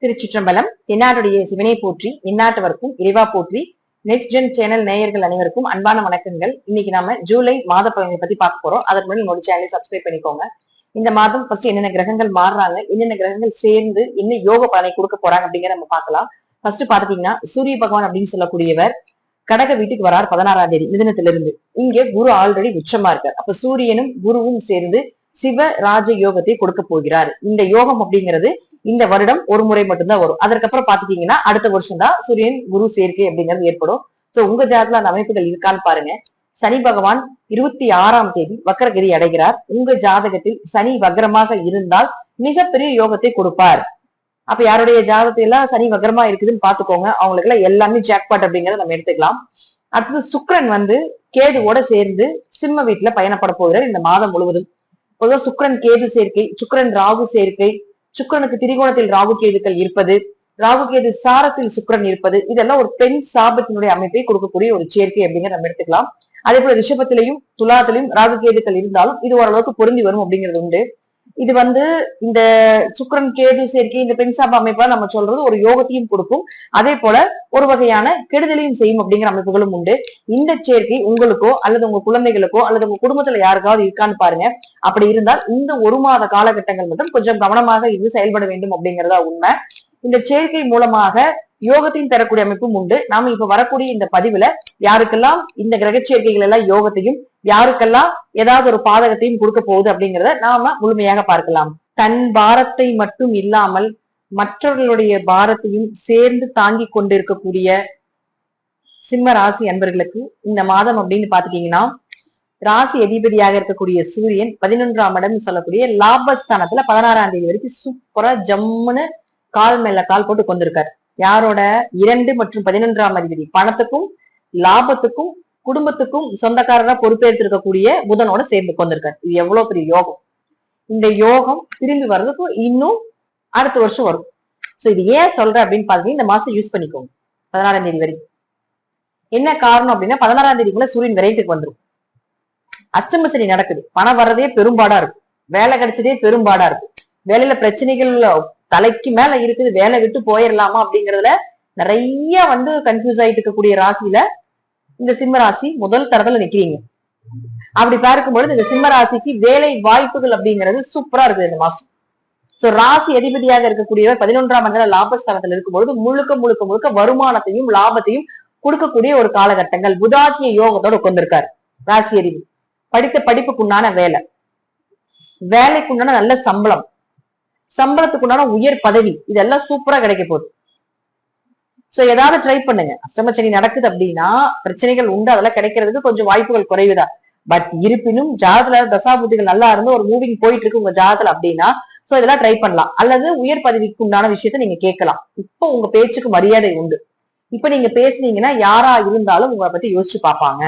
திருச்சிற்றம்பலம். எந்நாட்டுடைய சிவனை போற்றி, எந்நாட்டவருக்கும் இறைவா போற்றி. நெக்ஸ்ட் ஜென் சேனல் நேயர்கள் அனைவருக்கும் அன்பான வணக்கங்கள். இன்னைக்கு நாம ஜூலை மாத பலன்களை பத்தி பார்க்க போறோம். அதற்கு முன்னாடி நம்மளோட சேனலை சப்ஸ்கிரைப் பண்ணிக்கோங்க. இந்த மாதம் ஃபர்ஸ்ட் என்னென்ன கிரகங்கள் மாறுறாங்க, என்னென்ன கிரகங்கள் சேர்ந்து என்ன யோக பலனை கொடுக்க போறாங்க அப்படிங்கிற நம்ம பார்க்கலாம். ஃபர்ஸ்ட் பாத்தீங்கன்னா சூரிய பகவான் அப்படின்னு சொல்லக்கூடியவர் கடக வீட்டுக்கு வரார் 16ஆம் தேதி மிதுனத்திலிருந்து. இங்க குரு ஆல்ரெடி உச்சமா இருக்கார். அப்ப சூரியனும் குருவும் சேர்ந்து சிவ ராஜ யோகத்தை கொடுக்க போகிறார். இந்த யோகம் அப்படிங்கிறது இந்த வருடம் ஒரு முறை மட்டும்தான் வரும். அதற்கப்புறம் பாத்துட்டீங்கன்னா அடுத்த வருஷம் தான் சூரியன் குரு சேர்க்கை அப்படிங்கிறது ஏற்படும். சோ உங்க ஜாதகத்துல அந்த அமைப்புகள் இருக்கான்னு பாருங்க. சனி பகவான் 26ஆம் தேதி வக்ரகிரி அடைகிறார். உங்க ஜாதகத்தில் சனி வக்ரமாக இருந்தால் மிகப்பெரிய யோகத்தை கொடுப்பார். அப்ப யாருடைய ஜாதகத்தை எல்லாம் சனி வக்ரமா இருக்குதுன்னு பாத்துக்கோங்க. அவங்களுக்கு எல்லாம் எல்லாமே ஜாக்பாட் அப்படிங்கறத நம்ம எடுத்துக்கலாம். அடுத்தது சுக்கிரன் கேதுவோட சேர்ந்து சிம்ம வீட்டுல பயணப்பட போகிறார் இந்த மாதம் முழுவதும். பொதுவாக சுக்கிரன் கேது சேர்க்கை, சுக்கிரன் ராகு சேர்க்கை, சுக்கிரனுக்கு திரிகோணத்தில் ராகு கேதுக்கள் இருப்பது, ராகு கேது சாரத்தில் சுக்கிரன் இருப்பது, இதெல்லாம் ஒரு பெண் சாபத்தினுடைய அமைப்பை கொடுக்கக்கூடிய ஒரு சேர்க்கை அப்படிங்கிற நம்ம எடுத்துக்கலாம். அதே போல ரிஷபத்திலையும் துலாத்திலையும் ராகு கேதுக்கள் இருந்தாலும் இது ஓரளவுக்கு பொருந்தி வரும் அப்படிங்கிறது உண்டு. இது இந்த சுக்கிரன் கேது சேர்க்கை, இந்த பெண் சாப அமைப்பா நம்ம சொல்றது ஒரு யோகத்தையும் கொடுக்கும், அதே போல ஒரு வகையான கெடுதலையும் செய்யும் அப்படிங்கிற அமைப்புகளும் உண்டு. இந்த சேர்க்கை உங்களுக்கோ அல்லது உங்க குழந்தைகளுக்கோ அல்லது உங்க குடும்பத்துல யாருக்காவது இருக்கான்னு பாருங்க. அப்படி இருந்தால் இந்த ஒரு மாத காலகட்டங்கள் மட்டும் கொஞ்சம் கவனமாக இது செயல்பட வேண்டும் அப்படிங்கிறதா உண்மை. இந்த சேர்க்கை மூலமாக யோகத்தையும் தரக்கூடிய அமைப்பும் உண்டு. நாம இப்ப வரக்கூடிய இந்த பதிவுல யாருக்கெல்லாம் இந்த கிரக சேர்க்கைகள் எல்லாம் யோகத்தையும், யாருக்கெல்லாம் ஏதாவது ஒரு பாதகத்தையும் கொடுக்க போகுது அப்படிங்கிறத நாம முழுமையாக பார்க்கலாம். தன் பாரத்தை மட்டும் இல்லாமல் மற்றவர்களுடைய பாரத்தையும் சேர்ந்து தாங்கி கொண்டிருக்கக்கூடிய சிம்ம ராசி அன்பர்களுக்கு இந்த மாதம் அப்படின்னு பாத்துட்டீங்கன்னா, ராசி அதிபதியாக இருக்கக்கூடிய சூரியன் 11ஆம் இடம் சொல்லக்கூடிய லாபஸ்தானத்துல 16ஆம் தேதி வரைக்கும் சூப்பரா ஜம்முன்னு கால் மேல கால் போட்டு கொண்டிருக்காரு. யாரோட 2 மற்றும் 11ஆம் அதிபதி பணத்துக்கும் லாபத்துக்கும் குடும்பத்துக்கும் சொந்தக்காரரா பொறுப்பேற்று இருக்கக்கூடிய புதனோட சேர்ந்து கொண்டிருக்காரு. இது எவ்வளவு பெரிய யோகம். இந்த யோகம் திரும்பி வர்றதுக்கு இன்னும் அடுத்த வருஷம் வரும். சோ இது ஏன் சொல்றேன் அப்படின்னு பாத்தீங்கன்னா, இந்த மாசம் யூஸ் பண்ணிக்கோங்க 16ஆம் தேதி வரைக்கும். என்ன காரணம் அப்படின்னா 16ஆம் தேதிக்குள்ள சூரியன் விரைட்டுக்கு வந்துடும். அஷ்டம சனி நடக்குது, பணம் வர்றதே பெரும்பாடா இருக்கு, வேலை கிடைச்சதே பெரும்பாடா இருக்கு, வேலையில பிரச்சனைகள் தலைக்கு மேல இருக்குது, வேலை விட்டு போயிடலாமா அப்படிங்கறதுல நிறைய கன்ஃபியூஸ் ஆயிட்டு இருக்கக்கூடிய ராசியில இந்த சிம்ம ராசி முதல் தரத்துல நிக்கிறீங்க. அப்படி பார்க்கும்பொழுது இந்த சிம்ம ராசிக்கு வேலை வாய்ப்புகள் அப்படிங்கிறது சூப்பரா இருக்குது இந்த மாசம். சோ ராசி அதிபதியாக இருக்கக்கூடியவர் 11ஆம் இடத்துல லாபஸ்தானத்துல இருக்கும்பொழுது முழுக்க முழுக்க முழுக்க வருமானத்தையும் லாபத்தையும் கொடுக்கக்கூடிய ஒரு காலகட்டங்கள். புதாத்திய யோகத்தோட உட்கார்ந்திருக்காரு ராசி அதிபதி. படித்த படிப்புக்குண்டான வேலை, வேலைக்குண்டான நல்ல சம்பளம், சம்பளத்துக்குண்டான உயர் பதவி, இதெல்லாம் சூப்பரா கிடைக்க போகுது. சோ ஏதாவது ட்ரை பண்ணுங்க. அஷ்டம சனி நடக்குது அப்படின்னா பிரச்சனைகள் உண்டு, அதெல்லாம் கிடைக்கிறதுக்கு கொஞ்சம் வாய்ப்புகள் குறைவுதான். பட் இருப்பினும் ஜாதகத்துல தசாபுத்திகள் நல்லா இருந்து ஒரு மூவிங் போயிட்டு இருக்கு உங்க ஜாதகத்துல அப்படின்னா சோ இதெல்லாம் ட்ரை பண்ணலாம். அல்லது உயர் பதவிக்கு உண்டான விஷயத்த நீங்க கேட்கலாம். இப்போ உங்க பேச்சுக்கு மரியாதை உண்டு. இப்ப நீங்க பேசுனீங்கன்னா யாரா இருந்தாலும் உங்களை பத்தி யோசிச்சு பார்ப்பாங்க.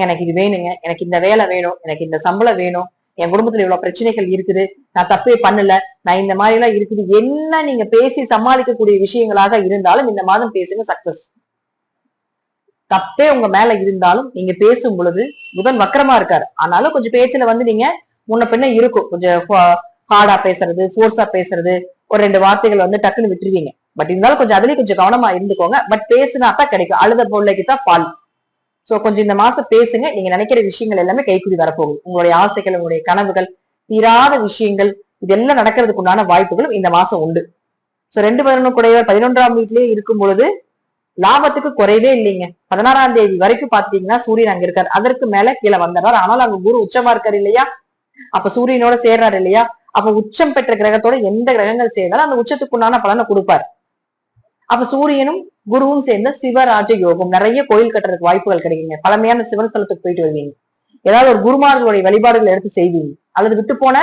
எனக்கு இது வேணுங்க, எனக்கு இந்த வேலை வேணும், எனக்கு இந்த சம்பளம் வேணும், என் குடும்பத்துல இவ்வளவு பிரச்சனைகள் இருக்குது, நான் தப்பே பண்ணல, நான் இந்த மாதிரி எல்லாம் இருக்குது, என்ன நீங்க பேசி சமாளிக்கக்கூடிய விஷயங்களாக இருந்தாலும் இந்த மாதம் பேசுங்க, சக்சஸ். தப்பே உங்க மேல இருந்தாலும் நீங்க பேசும் பொழுது புதன் வக்கரமா இருக்காரு, ஆனாலும் கொஞ்சம் பேச்சுல நீங்க முன்ன பின்ன இருக்கும், கொஞ்சம் ஹார்டா பேசுறது, ஃபோர்ஸா பேசுறது, ஒரு 2 வார்த்தைகள் டக்குன்னு விட்டுருவீங்க. பட் இருந்தாலும் கொஞ்சம் அதுலயும் கொஞ்சம் கவனமா இருந்துக்கோங்க. பட் பேசுனாதான் கிடைக்கும், அழுத பொருளைக்குதான் பால். சோ கொஞ்சம் இந்த மாசம் பேசுங்க. நீங்க நினைக்கிற விஷயங்கள் எல்லாமே கைக்கூடி வரப்போகுது. உங்களுடைய ஆசைகள், உங்களுடைய கனவுகள், தீராத விஷயங்கள், இதெல்லாம் நடக்கிறதுக்கு உண்டான வாய்ப்புகளும் இந்த மாசம் உண்டு. சோ 2 கூடையவர் 11ஆம் வீட்டிலேயே இருக்கும் பொழுது லாபத்துக்கு குறைவே இல்லைங்க. 16ஆம் தேதி வரைக்கும் பாத்தீங்கன்னா சூரியன் அங்க இருக்காரு, அதற்கு மேல கீழே வந்துடுறாரு. ஆனால் அங்க குரு உச்சமா இருக்காரு இல்லையா, அப்ப சூரியனோட சேர்றாரு இல்லையா, அப்ப உச்சம் பெற்ற கிரகத்தோட எந்த கிரகங்கள் சேர்ந்தாலும் அந்த உச்சத்துக்குண்டான பலனை கொடுப்பாரு. அப்ப சூரியனும் குருவும் சேர்ந்த சிவராஜ யோகம். நிறைய கோயில் கட்டுறதுக்கு வாய்ப்புகள் கிடைக்குங்க. பழமையான சிவன் ஸ்தலத்துக்கு போயிட்டு வருவீங்க, ஏதாவது ஒரு குருமார்களுடைய வழிபாடுகளை எடுத்து செய்வீங்க, அல்லது விட்டு போன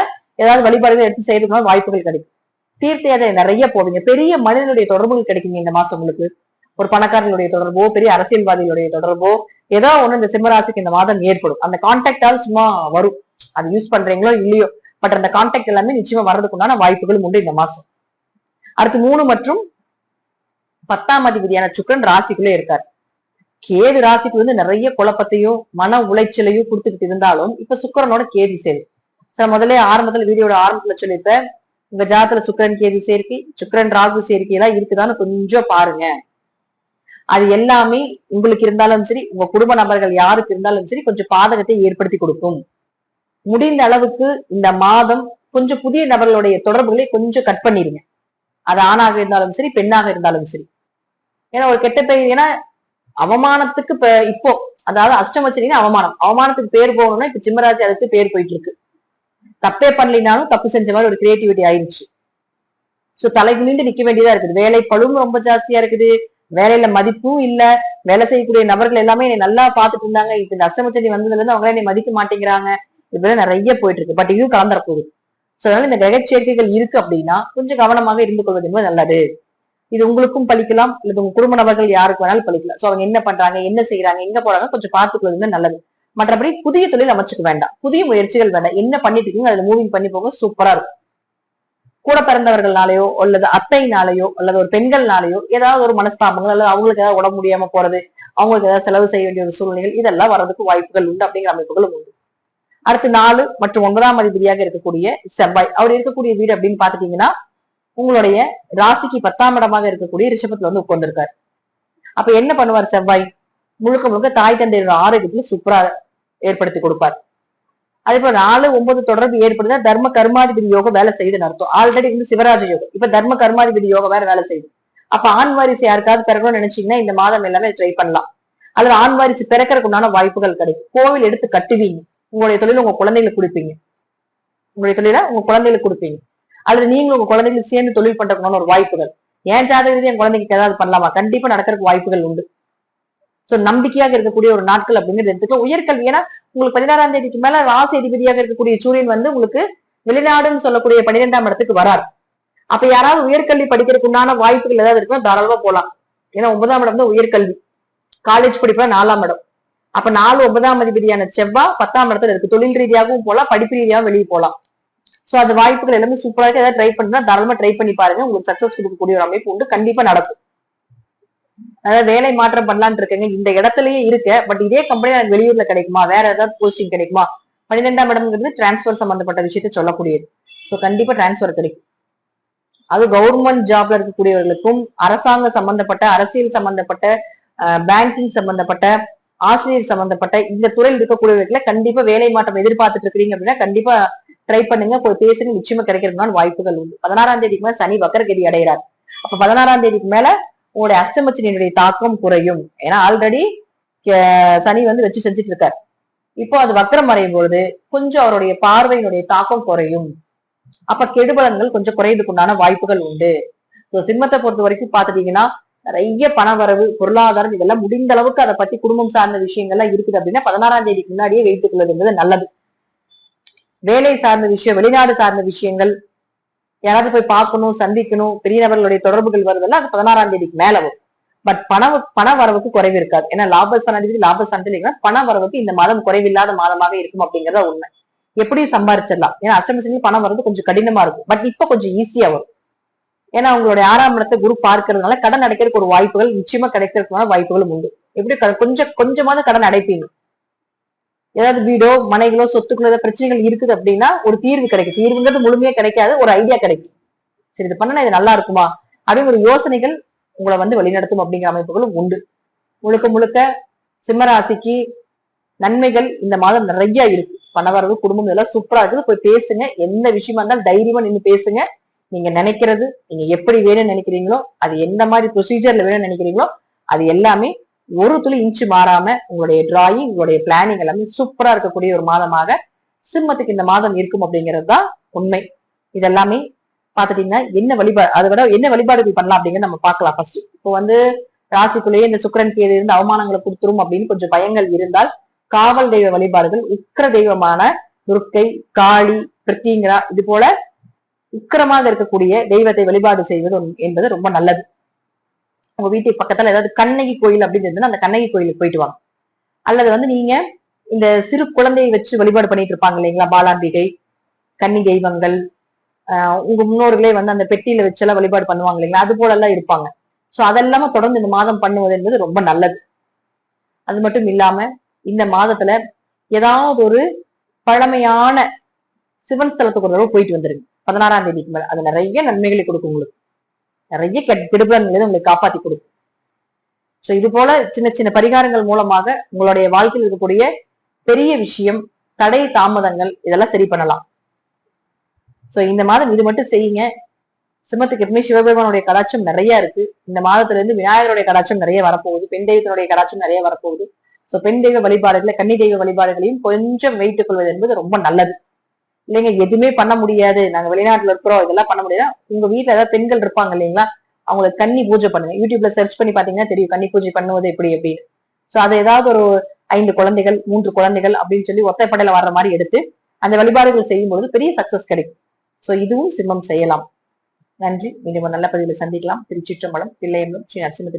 ஏதாவது வழிபாடுகளை எடுத்து செய்யறதுக்கு வாய்ப்புகள் கிடைக்கும். தீர்த்த யாத்திரை நிறைய போவீங்க. பெரிய மனிதனுடைய தொடர்புகள் கிடைக்குங்க இந்த மாசம் உங்களுக்கு. ஒரு பணக்காரர்களுடைய தொடர்போ, பெரிய அரசியல்வாதிகளுடைய தொடர்போ ஏதோ ஒண்ணு இந்த சிம்மராசிக்கு இந்த மாதம் ஏற்படும். அந்த கான்டாக்டால் சும்மா வரும், அது யூஸ் பண்றீங்களோ இல்லையோ, பட் அந்த கான்டாக்ட் எல்லாமே நிச்சயமா வர்றதுக்கு உண்டான வாய்ப்புகளும் உண்டு இந்த மாசம். அடுத்து 3 மற்றும் 10ஆம் அதிபதியான சுக்கிரன் ராசிக்குள்ளே இருக்காரு. கேது ராசிக்கு நிறைய குழப்பத்தையும் மன உளைச்சலையும் கொடுத்துக்கிட்டு இருந்தாலும் இப்ப சுக்கிரனோட கேது சேரும். முதல்ல ஆரம்பத்துல வீடியோட ஆரம்பத்துல சொல்லியிருப்பேன், உங்க ஜாதத்துல சுக்கிரன் கேது சேர்க்கை, சுக்கிரன் ராகு சேர்க்கை எல்லாம் இருக்குதான்னு கொஞ்சம் பாருங்க. அது எல்லாமே உங்களுக்கு இருந்தாலும் சரி, உங்க குடும்ப நபர்கள் யாருக்கு இருந்தாலும் சரி, கொஞ்சம் பாதகத்தை ஏற்படுத்தி கொடுக்கும். முடிந்த அளவுக்கு இந்த மாதம் கொஞ்சம் புதிய நபர்களுடைய தொடர்புகளை கொஞ்சம் கட் பண்ணிருங்க. அது ஆணாக இருந்தாலும் சரி, பெண்ணாக இருந்தாலும் சரி. ஏன்னா ஒரு கெட்ட பெயர், ஏன்னா அவமானத்துக்கு இப்போ அதாவது அஷ்டமச்சனின்னு அவமானம், அவமானத்துக்கு பேர் போகணும்னா இப்ப சிம்மராசி அதுக்கு பேர் போயிட்டு இருக்கு. தப்பே பண்ணலினாலும் தப்பு செஞ்ச மாதிரி ஒரு கிரியேட்டிவிட்டி ஆயிடுச்சு. சோ தலைக்கு நின்று நிக்க வேண்டியதா இருக்குது. வேலை பழுவும் ரொம்ப ஜாஸ்தியா இருக்குது, வேலையில மதிப்பும் இல்ல, வேலை செய்யக்கூடிய நபர்கள் எல்லாமே என்னை நல்லா பாத்துட்டு இருந்தாங்க, இப்ப இந்த அஷ்டமச்சனி வந்ததுல இருந்து அவங்க என்னை மதிக்க மாட்டேங்கிறாங்க, இப்படிதான் நிறைய போயிட்டு இருக்கு. பட் இதுவும் கலந்துற போகுது. சோ அதனால இந்த கிரக சேர்க்கைகள் இருக்கு அப்படின்னா கொஞ்சம் கவனமாக இருந்து கொள்வது என்பது நல்லது. இது உங்களுக்கும் பலிக்கலாம், இல்லது உங்க குடும்ப நபர்கள் யாருக்கு வேணாலும் பலிக்கலாம். சோ அவங்க என்ன பண்றாங்க, என்ன செய்யறாங்க, எங்க போறாங்க கொஞ்சம் பார்த்துக்கொள்வது நல்லது. மற்றபடி புதிய தொழில் அமைச்சுக்க வேண்டாம், புதிய முயற்சிகள் வேண்டாம். என்ன பண்ணிட்டு இருக்கீங்க அதுல மூவிங் பண்ணி போங்க, சூப்பரா இருக்கும். கூட பிறந்தவர்கள்னாலயோ அல்லது அத்தைனாலேயோ அல்லது ஒரு பெண்கள்னாலேயோ ஏதாவது ஒரு மனஸ்தாபங்கள் அல்லது அவங்களுக்கு ஏதாவது உடம்பு முடியாம போறது, அவங்களுக்கு ஏதாவது செலவு செய்ய வேண்டிய ஒரு சூழ்நிலைகள் இதெல்லாம் வர்றதுக்கு வாய்ப்புகள் உண்டு அப்படிங்கிற அமைப்புகளும் உண்டு. அடுத்து 4 மற்றும் 9ஆம் அதிபதியாக இருக்கக்கூடிய செவ்வாய், அவர் இருக்கக்கூடிய வீடு அப்படின்னு பாத்துட்டீங்கன்னா உங்களுடைய ராசிக்கு 10ஆம் இடமாக இருக்கக்கூடிய ரிஷபத்துல வந்து உட்கார்ந்துருக்காரு. அப்ப என்ன பண்ணுவார் செவ்வாய்? முழுக்க முழுக்க தாய் தந்தையோட ஆரோக்கியத்துல சூப்பரா ஏற்படுத்தி கொடுப்பார். அதே போல 4, 9 தொடர்பு ஏற்படுதா தர்ம கர்மாதிபதி யோகம் வேலை செய்யுதுன்னு அர்த்தம். ஆல்ரெடி வந்து சிவராஜ யோகம், இப்ப தர்ம கர்மாதிபதி யோகம் வேற வேலை செய்யுது. அப்ப ஆண் வாரிசு யாருக்காவது பிறக்கணும்னு நினைச்சீங்கன்னா இந்த மாதம் எல்லாமே ட்ரை பண்ணலாம். அதுல ஆண் வாரிசு பிறக்கிறதுக்கு உண்டான வாய்ப்புகள் கிடைக்கும். கோவில் எடுத்து கட்டுவீங்க, உங்களுடைய தொழில உங்க குழந்தைகளுக்கு கொடுப்பீங்க, உங்களுடைய தொழில உங்க குழந்தைகளுக்கு கொடுப்பீங்க, அல்லது நீங்களும் உங்க குழந்தைகளுக்கு சேர்ந்து தொழில் பண்றதுக்கு ஒரு வாய்ப்புகள். ஏன் ஜாதகத்தை என் குழந்தைக்கு ஏதாவது பண்ணலாமா? கண்டிப்பா நடக்கிறதுக்கு வாய்ப்புகள் உண்டு. சோ நம்பிக்கையாக இருக்கக்கூடிய ஒரு நாட்கள் அப்படிங்கிறது எடுத்துக்கலாம். உயர்கல்வி, ஏன்னா உங்களுக்கு 16ஆம் தேதிக்கு மேல ராசி அதிபதியாக இருக்கக்கூடிய சூரியன் வந்து உங்களுக்கு வெளிநாடுன்னு சொல்லக்கூடிய 12ஆம் இடத்துக்கு வராரு. அப்ப யாராவது உயர்கல்வி படிக்கிறதுக்கு உண்டான வாய்ப்புகள் ஏதாவது இருக்குன்னா தாராளமா போலாம். ஏன்னா 9ஆம் இடம் தான் உயர்கல்வி, காலேஜ் படிப்பா 4ஆம் இடம். அப்ப 4, 9ஆம் அதிபதியான செவ்வாய் 10ஆம் இடத்துல இருக்கு. தொழில் ரீதியாகவும் போலாம், படிப்பு ரீதியாகவும் வெளியே போலாம். சோ அந்த வாய்ப்புகள் எல்லாமே சூப்பரா இருக்கு. ஏதாவது ட்ரை பண்ணா தாராளமா ட்ரை பண்ணி பாருங்க, உங்களுக்கு சக்சஸ் கொடுக்கக்கூடிய ஒரு அமைப்பு உண்டு, கண்டிப்பா நடக்கும். அதாவது வேலை மாற்றம் பண்ணலான்னு இருக்கேங்க, இந்த இடத்துலயே இருக்க, பட் இதே கம்பெனி எனக்கு வெளியூர்ல கிடைக்குமா, வேற ஏதாவது போஸ்டிங் கிடைக்குமா? 12ஆம் இடம்ங்கிறது டிரான்ஸ்பர் சம்பந்தப்பட்ட விஷயத்த சொல்லக்கூடியது. சோ கண்டிப்பா டிரான்ஸ்பர் கிடைக்கும். அது கவர்மெண்ட் ஜாப்ல இருக்கக்கூடியவர்களுக்கும், அரசாங்க சம்பந்தப்பட்ட, அரசியல் சம்பந்தப்பட்ட, பேங்கிங் சம்பந்தப்பட்ட, ஆசிரியர் சம்பந்தப்பட்ட இந்த துறையில் இருக்கக்கூடியவர்களுக்கு கண்டிப்பா வேலை மாற்றம் எதிர்பார்த்துட்டு இருக்கீங்க அப்படின்னா கண்டிப்பா ட்ரை பண்ணுங்க, போய் பேசுங்க, நிச்சயமா கிடைக்கிறதுனால வாய்ப்புகள் உண்டு. 16ஆம் தேதிக்கு மேல சனி வக்கரகதி அடைகிறார். அப்ப 16ஆம் தேதிக்கு மேல உங்களுடைய அஷ்டமச்சனியினுடைய தாக்கம் குறையும். ஏன்னா ஆல்ரெடி சனி வந்து வச்சு செஞ்சுட்டு இருக்காரு. இப்போ அது வக்கரம் அடையும் பொழுது கொஞ்சம் அவருடைய பார்வையினுடைய தாக்கம் குறையும். அப்ப கெடுபலன்கள் கொஞ்சம் குறையதுக்குண்டான வாய்ப்புகள் உண்டு. சிம்மத்தை பொறுத்த வரைக்கும் பாத்துட்டீங்கன்னா நிறைய பண வரவு, பொருளாதாரம் இதெல்லாம் முடிந்த அளவுக்கு அதை பத்தி குடும்பம் சார்ந்த விஷயங்கள்லாம் இருக்குது அப்படின்னா 16ஆம் தேதிக்கு முன்னாடியே வைத்துக் கொள்வது நல்லது. வேலை சார்ந்த விஷயம், வெளிநாடு சார்ந்த விஷயங்கள், யாராவது போய் பார்க்கணும், சந்திக்கணும், பெரிய நபர்களுடைய தொடர்புகள் வருதெல்லாம் அது 16ஆம் தேதிக்கு மேல வரும். பட் பண வரவுக்கு குறைவு இருக்காது. ஏன்னா லாபஸ்தானத்தில் பண வரவுக்கு இந்த மாதம் குறைவில்லாத மாதமாக இருக்கும் அப்படிங்கறத உண்மை. எப்படியும் சம்பாரிச்சிடலாம். ஏன்னா அஷ்டமசனியில் பணம் வர்றது கொஞ்சம் கடினமா இருக்கும், பட் இப்ப கொஞ்சம் ஈஸியா வரும். ஏன்னா உங்களுடைய 6ஆம் இடத்தை குரு பார்க்கறதுனால கடன் அடைக்கிறதுக்கு ஒரு வாய்ப்புகள் நிச்சயமா கிடைக்கிறதுக்கான வாய்ப்புகளும் உண்டு. எப்படி கொஞ்சமாவது கடன் அடைப்பீங்க. ஏதாவது வீடோ மனைகளோ சொத்துக்களோ ஏதாவது பிரச்சனைகள் இருக்குது அப்படின்னா ஒரு தீர்வு கிடைக்கும். தீர்வுங்கிறது முழுமையா கிடைக்காது, ஒரு ஐடியா கிடைக்கும். சரி இது பண்ணா இது நல்லா இருக்குமா அப்படின்னு ஒரு யோசனைகள் உங்களை வந்து வழிநடத்தும் அப்படிங்கிற அமைப்புகளும் உண்டு. முழுக்க முழுக்க சிம்மராசிக்கு நன்மைகள் இந்த மாதம் நிறைய இருக்கு. பணவரவு, குடும்பம் இதெல்லாம் சூப்பரா இருக்குது. போய் பேசுங்க, எந்த விஷயமா இருந்தாலும் தைரியமா நின்று பேசுங்க. நீங்க நினைக்கிறது, நீங்க எப்படி வேணும்னு நினைக்கிறீங்களோ, அது எந்த மாதிரி ப்ரொசீஜர்ல வேணும்னு நினைக்கிறீங்களோ அது எல்லாமே ஒரு துளி இன்ச்சு மாறாம உங்களுடைய டிராயிங், உங்களுடைய பிளானிங் எல்லாமே சூப்பரா இருக்கக்கூடிய ஒரு மாதமாக சிம்மத்துக்கு இந்த மாதம் இருக்கும் அப்படிங்கிறது தான் உண்மை. இதெல்லாமே பாத்துட்டீங்கன்னா என்ன வழிபாடு, அதை விட என்ன வழிபாடுகள் பண்ணலாம் அப்படிங்கிறத நம்ம பார்க்கலாம். ஃபர்ஸ்ட் இப்போ வந்து ராசிக்குள்ளேயே இந்த சுக்கிரன் கேது இருந்து அவமானங்களை கொடுத்துரும் அப்படின்னு கொஞ்சம் பயங்கள் இருந்தால் காவல் தெய்வ வழிபாடுகள், உக்கிர தெய்வமான துர்க்கை, காளி, பிரித்திங்கரா இது போல உக்கிரமாக இருக்கக்கூடிய தெய்வத்தை வழிபாடு செய்வது என்பது ரொம்ப நல்லது. உங்க வீட்டுக்கு பக்கத்துல ஏதாவது கண்ணகி கோயில் அப்படின்னு இருந்ததுன்னா அந்த கண்ணகி கோயிலுக்கு போயிட்டு வாங்க. அல்லது வந்து நீங்க இந்த சிறு குழந்தையை வச்சு வழிபாடு பண்ணிட்டு இருப்பாங்க இல்லைங்களா, பாலாம்பிகை, கன்னி தெய்வங்கள், உங்க முன்னோர்களே வந்து அந்த பெட்டியில வச்செல்லாம் வழிபாடு பண்ணுவாங்க இல்லைங்களா, அது போல எல்லாம் இருப்பாங்க. சோ அதெல்லாம தொடர்ந்து இந்த மாதம் பண்ணுவது என்பது ரொம்ப நல்லது. அது மட்டும் இல்லாம இந்த மாதத்துல ஏதாவது ஒரு பழமையான சிவன் ஸ்தலத்துக்கு ஒரு தடவை போயிட்டு வந்துருங்க. 16ஆம் தேதிக்கு மேல அது நிறைய நன்மைகளை கொடுக்கும். உங்களுக்கு நிறைய கெடுபலன்களை உங்களுக்கு காப்பாத்தி கொடுக்கும். சோ இது போல சின்ன சின்ன பரிகாரங்கள் மூலமாக உங்களுடைய வாழ்க்கையில் இருக்கக்கூடிய பெரிய விஷயம், தடை தாமதங்கள் இதெல்லாம் சரி பண்ணலாம். சோ இந்த மாதம் இது மட்டும் செய்யுங்க. சிம்மத்துக்கு எப்பவுமே சிவபெருமானுடைய கடாட்சம் நிறைய இருக்கு. இந்த மாதத்துல இருந்து விநாயகருடைய கடாட்சம் நிறைய வரப்போகுது. பெண் தெய்வத்தினுடைய கடாட்சம் நிறைய வரப்போகுது. சோ பெண் தெய்வ வழிபாடுகளை, கன்னி தெய்வ வழிபாடுகளையும் கொஞ்சம் வைத்துக் கொள்வது என்பது ரொம்ப நல்லது. இல்லைங்க எதுவுமே பண்ண முடியாது, நாங்க வெளிநாட்டுல இருக்கிறோம், இதெல்லாம் பண்ண முடியாது, உங்க வீட்டுல ஏதாவது பெண்கள் இருப்பாங்க இல்லைங்களா, அவங்களுக்கு கன்னி பூஜை பண்ணுங்க. யூடியூப்ல சர்ச் பண்ணி பாத்தீங்கன்னா தெரியும் கன்னி பூஜை பண்ணுவது எப்படி அப்படின்னு. சோ அது ஏதாவது ஒரு 5 குழந்தைகள் 3 குழந்தைகள் அப்படின்னு சொல்லி ஒத்தைப்படையில வர்ற மாதிரி எடுத்து அந்த வழிபாடுகள் செய்யும் பொழுது பெரிய சக்சஸ் கிடைக்கும். சோ இதுவும் சிம்மம் செய்யலாம். நன்றி. மீண்டும் நல்ல பதிவில் சந்திக்கலாம். திருச்சிற்றம்பலம், தில்லையம்பலம், ஸ்ரீ நரசிம்ம